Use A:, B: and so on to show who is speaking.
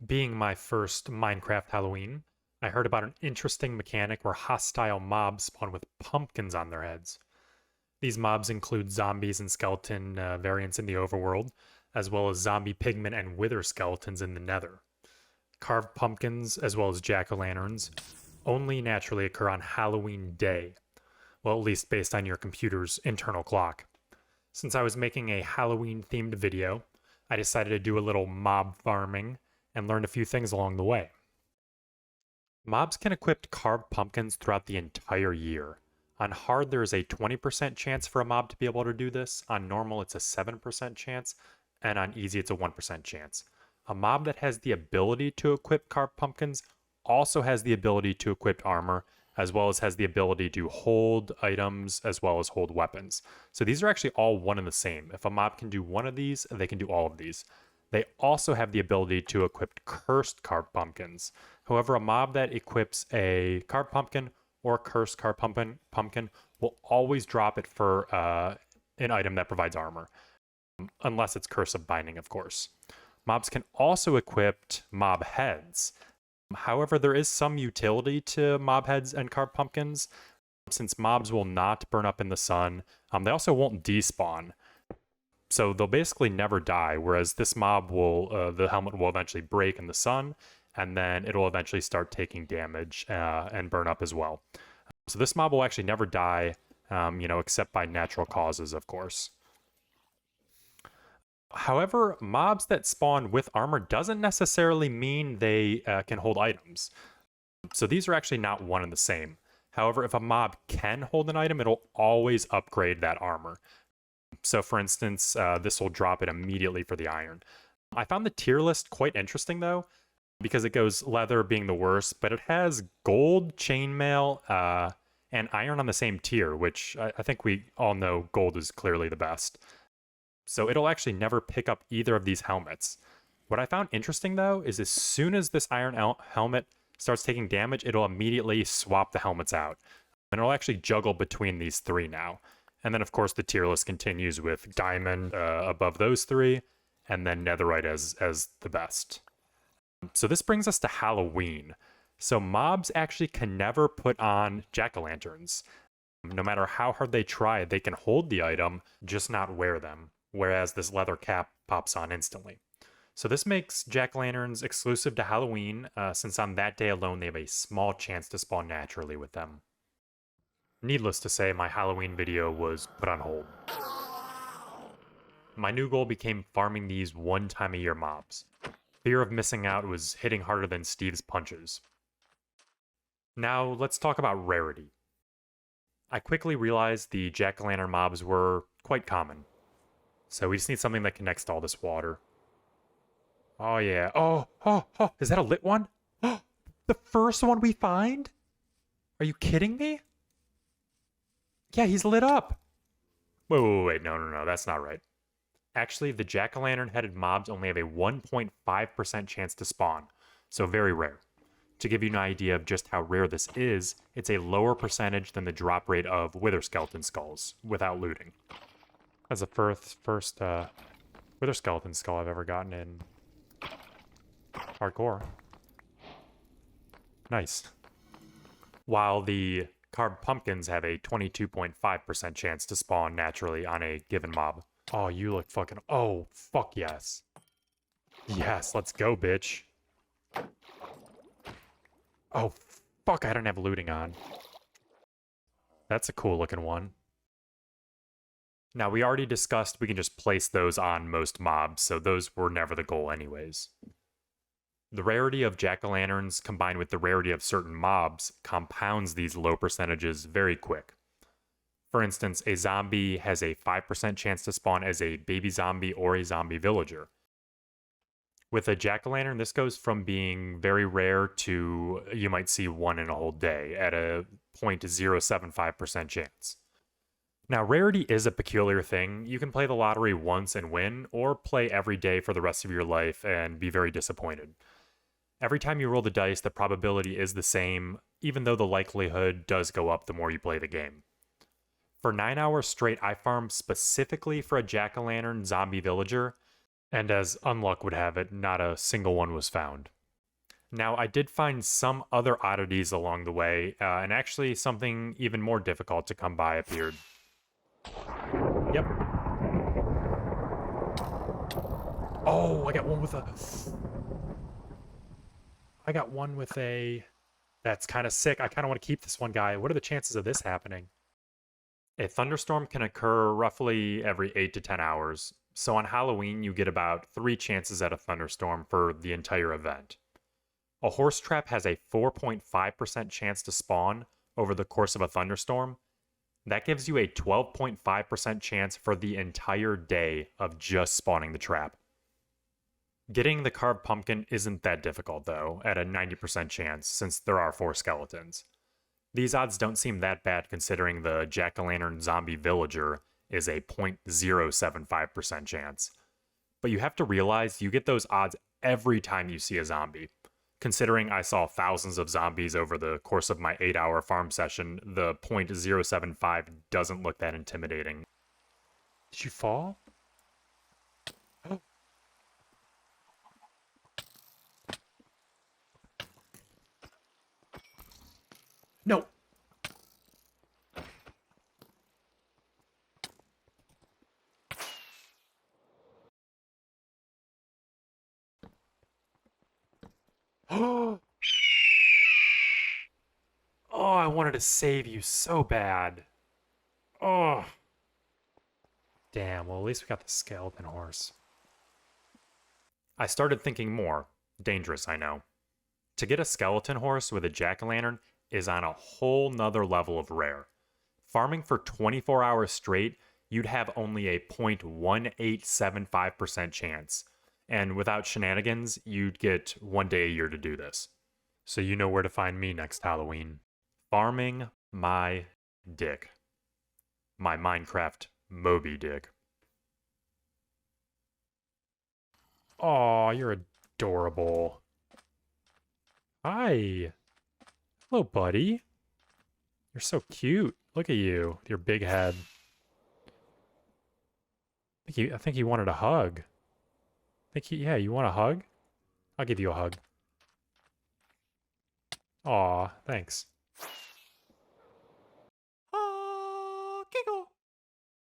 A: Being my first Minecraft Halloween, I heard about an interesting mechanic where hostile mobs spawn with pumpkins on their heads. These mobs include zombies and skeleton variants in the overworld, as well as zombie pigmen and wither skeletons in the nether. Carved pumpkins, as well as jack-o'-lanterns, only naturally occur on Halloween Day, well, at least based on your computer's internal clock. Since I was making a Halloween-themed video, I decided to do a little mob farming and learned a few things along the way. Mobs can equip carved pumpkins throughout the entire year. On hard, there is a 20% chance for a mob to be able to do this. On normal, it's a 7% chance. And on easy, it's a 1% chance. A mob that has the ability to equip carved pumpkins also has the ability to equip armor, as well as has the ability to hold items, as well as hold weapons. So these are actually all one and the same. If a mob can do one of these, they can do all of these. They also have the ability to equip cursed carved pumpkins. However, a mob that equips a carved pumpkin or a cursed carved pumpkin will always drop it for an item that provides armor, unless it's Curse of Binding, of course. Mobs can also equip mob heads. However, there is some utility to mob heads and carved pumpkins. Since mobs will not burn up in the sun, they also won't despawn. So they'll basically never die, whereas this mob will, the helmet will eventually break in the sun, and then it'll eventually start taking damage and burn up as well. So this mob will actually never die, except by natural causes, of course. However, mobs that spawn with armor doesn't necessarily mean they can hold items. So these are actually not one and the same. However, if a mob can hold an item, it'll always upgrade that armor. So for instance, this will drop it immediately for the iron. I found the tier list quite interesting though, because it goes leather being the worst, but it has gold, chainmail, and iron on the same tier, which I think we all know gold is clearly the best. So it'll actually never pick up either of these helmets. What I found interesting though is as soon as this iron helmet starts taking damage, it'll immediately swap the helmets out. And it'll actually juggle between these three now. And then of course the tier list continues with diamond above those three, and then netherite as the best. So this brings us to Halloween. So mobs actually can never put on jack-o'-lanterns. No matter how hard they try, they can hold the item, just not wear them, whereas this leather cap pops on instantly. So this makes jack-o'-lanterns exclusive to Halloween, since on that day alone they have a small chance to spawn naturally with them. Needless to say, my Halloween video was put on hold. My new goal became farming these one-time-a-year mobs. Fear of missing out was hitting harder than Steve's punches. Now, let's talk about rarity. I quickly realized the jack-o'-lantern mobs were quite common. So we just need something that connects to all this water. Oh yeah. Oh, is that a lit one? The first one we find? Are you kidding me? Yeah, he's lit up. Wait, no, that's not right. Actually, the jack-o'-lantern headed mobs only have a 1.5% chance to spawn, so very rare. To give you an idea of just how rare this is, it's a lower percentage than the drop rate of wither skeleton skulls, without looting. That's the first wither skeleton skull I've ever gotten in hardcore. Nice. While the carved pumpkins have a 22.5% chance to spawn naturally on a given mob. Oh, you look fucking... Oh, fuck yes. Yes, let's go, bitch. Oh, fuck, I don't have looting on. That's a cool looking one. Now, we already discussed we can just place those on most mobs, so those were never the goal anyways. The rarity of jack-o'-lanterns combined with the rarity of certain mobs compounds these low percentages very quick. For instance, a zombie has a 5% chance to spawn as a baby zombie or a zombie villager. With a jack-o'-lantern, this goes from being very rare to you might see one in a whole day at a 0.075% chance. Now, rarity is a peculiar thing. You can play the lottery once and win, or play every day for the rest of your life and be very disappointed. Every time you roll the dice, the probability is the same, even though the likelihood does go up the more you play the game. For 9 hours straight, I farmed specifically for a jack-o'-lantern zombie villager, and as unluck would have it, not a single one was found. Now, I did find some other oddities along the way, and actually something even more difficult to come by appeared. Yep. Oh, I got one with a... That's kind of sick. I kind of want to keep this one guy. What are the chances of this happening? A thunderstorm can occur roughly every 8 to 10 hours. So on Halloween, you get about 3 chances at a thunderstorm for the entire event. A horse trap has a 4.5% chance to spawn over the course of a thunderstorm. That gives you a 12.5% chance for the entire day of just spawning the trap. Getting the carved pumpkin isn't that difficult, though, at a 90% chance, since there are 4 skeletons. These odds don't seem that bad considering the jack-o'-lantern zombie villager is a 0.075% chance. But you have to realize you get those odds every time you see a zombie. Considering I saw thousands of zombies over the course of my 8-hour farm session, the 0.075 doesn't look that intimidating. Did you fall? No! Oh, I wanted to save you so bad. Oh. Damn, well, at least we got the skeleton horse. I started thinking more. Dangerous, I know. To get a skeleton horse with a jack-o'-lantern is on a whole nother level of rare. Farming for 24 hours straight, you'd have only a 0.1875% chance. And without shenanigans, you'd get 1 day a year to do this. So you know where to find me next Halloween. Farming my dick. My Minecraft Moby Dick. Aw, you're adorable. Hi. Hello, buddy. You're so cute. Look at you with your big head. I think you wanted a hug. Yeah, you want a hug? I'll give you a hug. Aw, thanks.